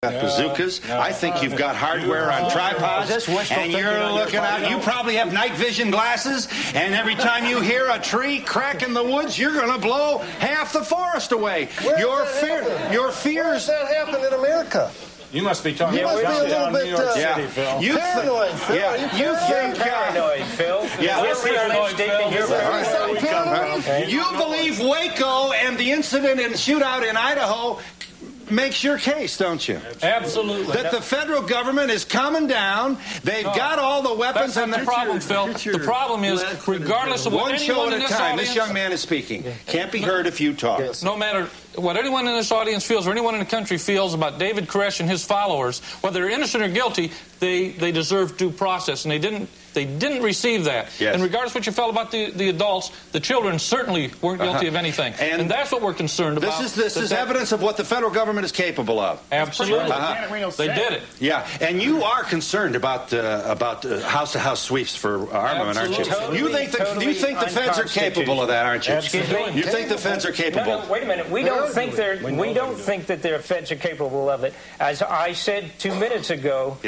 bazookas. I think you've got hardware on tripods, and you're looking out. You probably have night vision glasses, and every time you hear a tree crack in the woods, you're going to blow half the forest away. Your fears. That happened in America. You must be talking about downtown New York City, Phil. Paranoid, Phil. You think paranoid, Phil. Yeah, we're paranoid, Phil. You believe Waco and the incident and shootout in Idaho makes your case, don't you? Absolutely. That the federal government is coming down. They've got all the weapons. That's not the problem, Phil. The problem is, regardless of what one show anyone at in a this time. audience... This young man is speaking. Can't be heard if you talk. No matter what anyone in this audience feels or anyone in the country feels about David Koresh and his followers, whether they're innocent or guilty, they deserve due process, and they didn't receive that. Yes. And regardless of what you felt about the adults, the children certainly weren't guilty of anything. And that's what we're concerned about. This is evidence of what the federal government is capable of. Absolutely. They did it. Yeah, and you are concerned about house-to-house sweeps for armament, aren't you? Totally, You think the feds are capable of that, aren't you? Excuse me? You think the feds are capable? No, wait a minute. We don't think that their feds are capable of it. As I said 2 minutes ago,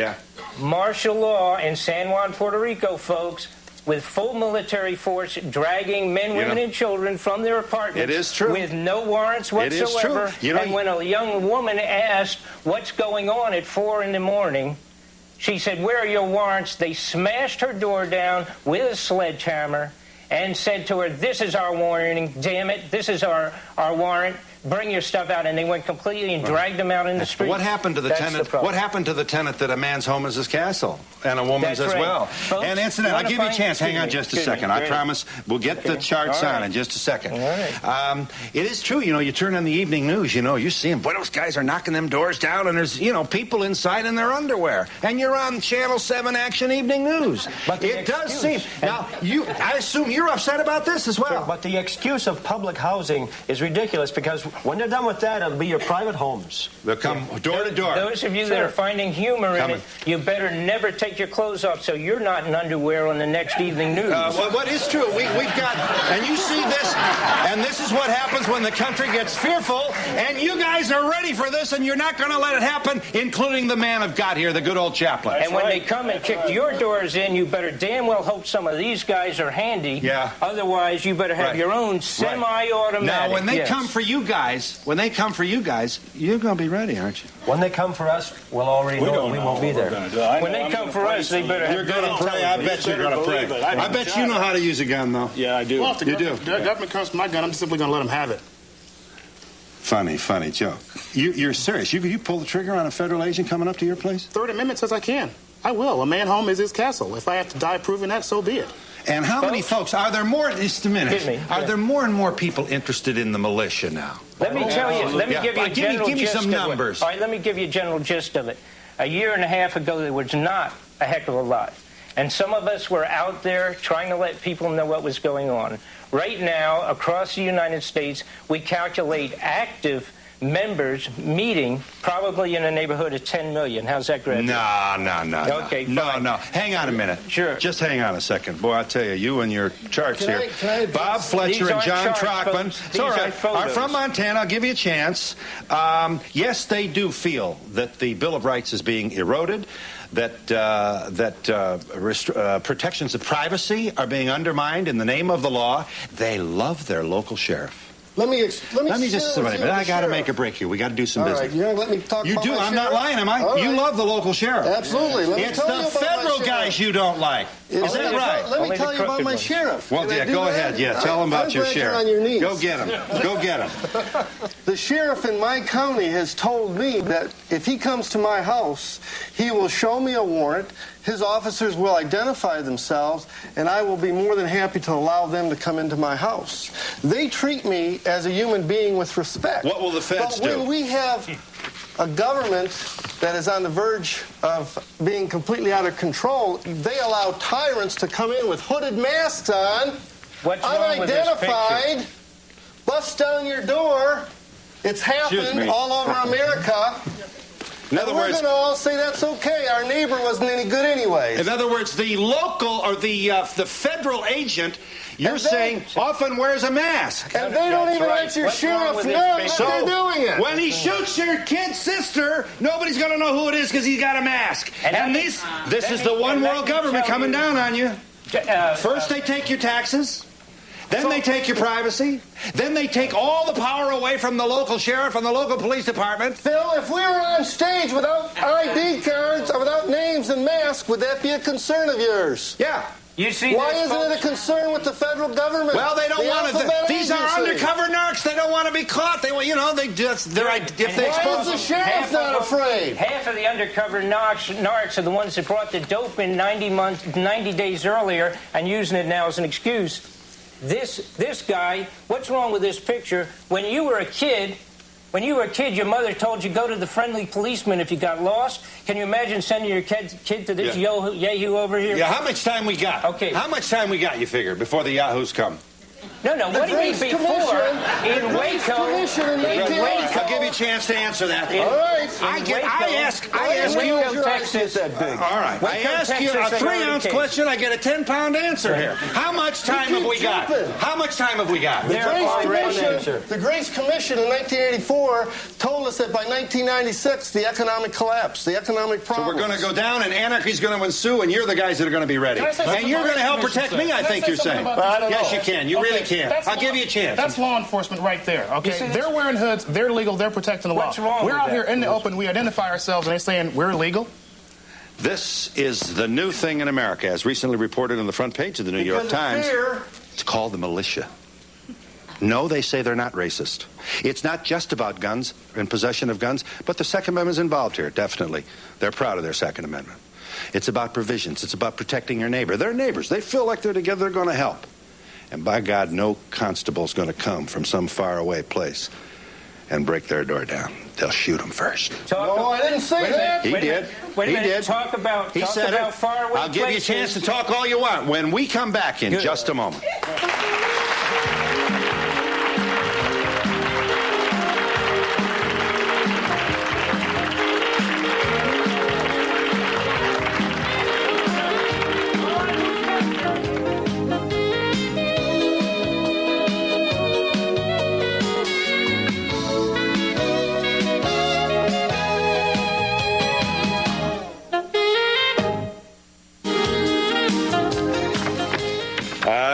martial law in San Juan, Puerto Rico, folks, with full military force dragging men, women, and children from their apartments. It is true. With no warrants whatsoever. It is true. And when a young woman asked what's going on at 4 in the morning, she said, "Where are your warrants?" They smashed her door down with a sledgehammer and said to her, "This is our warning, damn it. This is our warrant. Bring your stuff out," and they went completely and dragged them out in the street. What happened to the tenant? What happened to the tenant that a man's home is his castle and a woman's as well? Folks, and incident, I'll give you a chance. Hang on just a second. I promise we'll get the charts on in just a second. It is true. You turn on the evening news. You see them. Boy, those guys are knocking them doors down, and there's people inside in their underwear. And you're on Channel 7 Action Evening News. But it does seem. Now, I assume you're upset about this as well. But the excuse of public housing is ridiculous because when they're done with that, it'll be your private homes. They'll come door to door. Those of you that are finding humor in it, you better never take your clothes off so you're not in underwear on the next evening news. What is true, we've got, and you see this, and this is what happens when the country gets fearful, and you guys are ready for this, and you're not going to let it happen, including the man of God here, the good old chaplain. And when they come and kick your doors in, you better damn well hope some of these guys are handy. Yeah. Otherwise, you better have your own semi-automatic. Now, when they come for you guys, you're going to be ready, aren't you? When they come for us, we'll already know we won't be there. When they come for us, they better have. You're going to pray. I bet you're going to pray. I bet you know how to use a gun, though. Yeah, I do. Well, if the government comes for my gun, I'm simply going to let them have it. Funny joke. You're serious? You pull the trigger on a federal agent coming up to your place? Third Amendment says I can. I will. A man's home is his castle. If I have to die proving that, so be it. And how many folks, are there more, just a minute, are there more and more people interested in the militia now? Let me tell you, let me give you a general give me some numbers. All right, let me give you a general gist of it. A year and a half ago, there was not a heck of a lot. And some of us were out there trying to let people know what was going on. Right now, across the United States, we calculate active members meeting probably in the neighborhood of 10 million. How's that, Greg? No. Okay, fine. No. Hang on a minute. Sure. Just hang on a second. Boy, I tell you and your charts here. Bob Fletcher and John Trockman. It's all right. Are from Montana. I'll give you a chance. Yes, they do feel that the Bill of Rights is being eroded, that protections of privacy are being undermined in the name of the law. They love their local sheriff. Let me just wait a minute. I got to make a break here. We got to do some business. All right, you're going to let me talk about my sheriff? I'm not lying, am I? All you right. love the local sheriff. Absolutely. It's the federal guys you don't like. Is that right? Let me tell you about my sheriff. Well, go ahead. Yeah, tell them about your sheriff. On your knees. Go get him. Go get him. The sheriff in my county has told me that if he comes to my house, he will show me a warrant. His officers will identify themselves, and I will be more than happy to allow them to come into my house. They treat me as a human being with respect. What will the feds do? But when we have a government that is on the verge of being completely out of control, they allow tyrants to come in with hooded masks on, unidentified, bust down your door. It's happened all over America. In other we're words, going to all say that's okay. Our neighbor wasn't any good anyway. in other words, the local or the federal agent, you're saying, often wears a mask. And they don't even let your sheriff know that they're doing it. When he shoots your kid's sister, nobody's going to know who it is because he's got a mask. And this is the one world government coming down on you. First they take your taxes. Then they take your privacy. Then they take all the power away from the local sheriff and the local police department. Phil, if we were on stage without ID cards or without names and masks, would that be a concern of yours? Yeah. You see, why isn't it a concern with the federal government? Well, they don't want to. These are undercover narcs. They don't want to be caught. They, you know, they just. They're if they expose. Why is the sheriff not afraid? Half of the undercover narcs are the ones that brought the dope in 90 days earlier and using it now as an excuse. This guy. What's wrong with this picture? When you were a kid. Your mother told you go to the friendly policeman if you got lost. Can you imagine sending your kid to this yahoo over here? Yeah, how much time we got? Okay. How much time we got, you figure, before the yahoos come? No, what do you mean before? In Waco. I'll give you a chance to answer that. All right. I ask you. Texas. That big. All right. I ask you a 3-ounce question. I get a 10-pound answer here. How much time have we got? How much time have we got? The Grace Commission in 1984 told us that by 1996, the economic collapse, the economic problems. So we're going to go down, and anarchy's going to ensue, and you're the guys that are going to be ready. And you're going to help protect me, I think you're saying. Yes, you can. You really can. I'll give you a chance. That's law enforcement right there, okay? They're wearing hoods. They're legal. They're protecting the law. What's wrong We're out here in the open. We identify ourselves, and they're saying we're illegal. This is the new thing in America, as recently reported on the front page of the New York Times. It's called the militia. No, they say they're not racist. It's not just about guns and possession of guns, but the Second Amendment is involved here, definitely. They're proud of their Second Amendment. It's about provisions. It's about protecting your neighbor. They're neighbors. They feel like they're together. They're going to help. And by God, no constable's going to come from some faraway place and break their door down. They'll shoot them first. No, I didn't say that. He did. Wait a minute. He did. Talk about faraway I'll give you a chance to talk all you want when we come back in just a moment.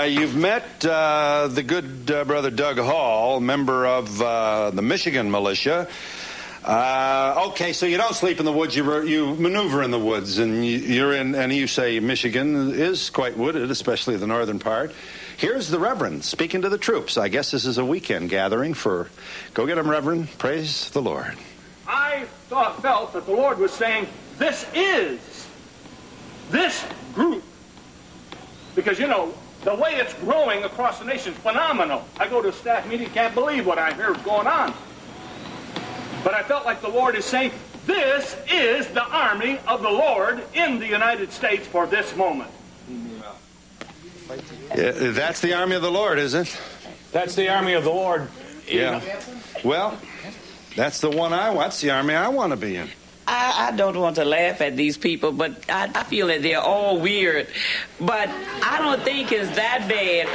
You've met the good brother Doug Hall, member of the Michigan Militia. Okay, so you don't sleep in the woods, you maneuver in the woods, and you're in, and you say Michigan is quite wooded, especially the northern part. Here's the Reverend speaking to the troops. I guess this is a weekend gathering for, go get him, Reverend, praise the Lord. I felt that the Lord was saying, this group, because, you know, the way it's growing across the nation is phenomenal. I go to a staff meeting, can't believe what I hear is going on. But I felt like the Lord is saying, this is the army of the Lord in the United States for this moment. Yeah, that's the army of the Lord, is it? That's the army of the Lord. Yeah. Well, that's the one I want. That's the army I want to be in. I don't want to laugh at these people, but I feel that they're all weird. But I don't think it's that bad.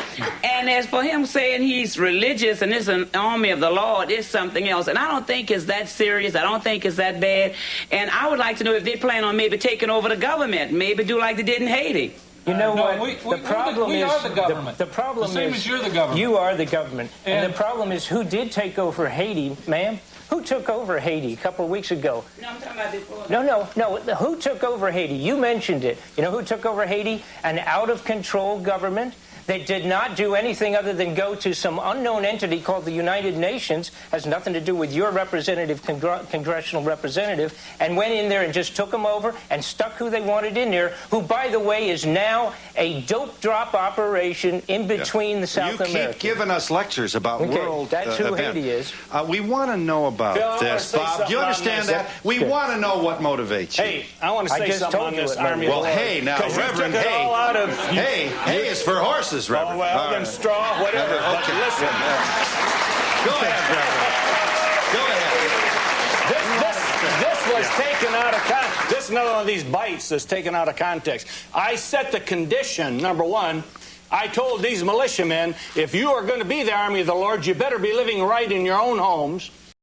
And as for him saying he's religious and it's an army of the Lord, it's something else. And I don't think it's that serious. I don't think it's that bad. And I would like to know if they plan on maybe taking over the government, maybe do like they did in Haiti. You know what? The problem is the government. The problem the same is as you're the government. You are the government. And the problem is who did take over Haiti, ma'am? Who took over Haiti a couple of weeks ago? No, I'm talking about before. No. Who took over Haiti? You mentioned it. You know who took over Haiti? An out-of-control government. They did not do anything other than go to some unknown entity called the United Nations, has nothing to do with your representative, congressional representative, and went in there and just took them over and stuck who they wanted in there, who, by the way, is now a dope drop operation in between the South America. You keep giving us lectures about world that's who event. Haiti is. We want to know about this, Bob. Do you understand that? We want to know what motivates you. Hey, I want to say something on this army. Well, hey, now, Reverend, hey. Hey is for horses. Reverend. Oh, well, then straw, whatever. Okay. But listen. Go ahead, Reverend. Go ahead. This was taken out of context. This is another one of these bites that's taken out of context. I set the condition, number one. I told these militiamen, if you are going to be the army of the Lord, you better be living right in your own homes.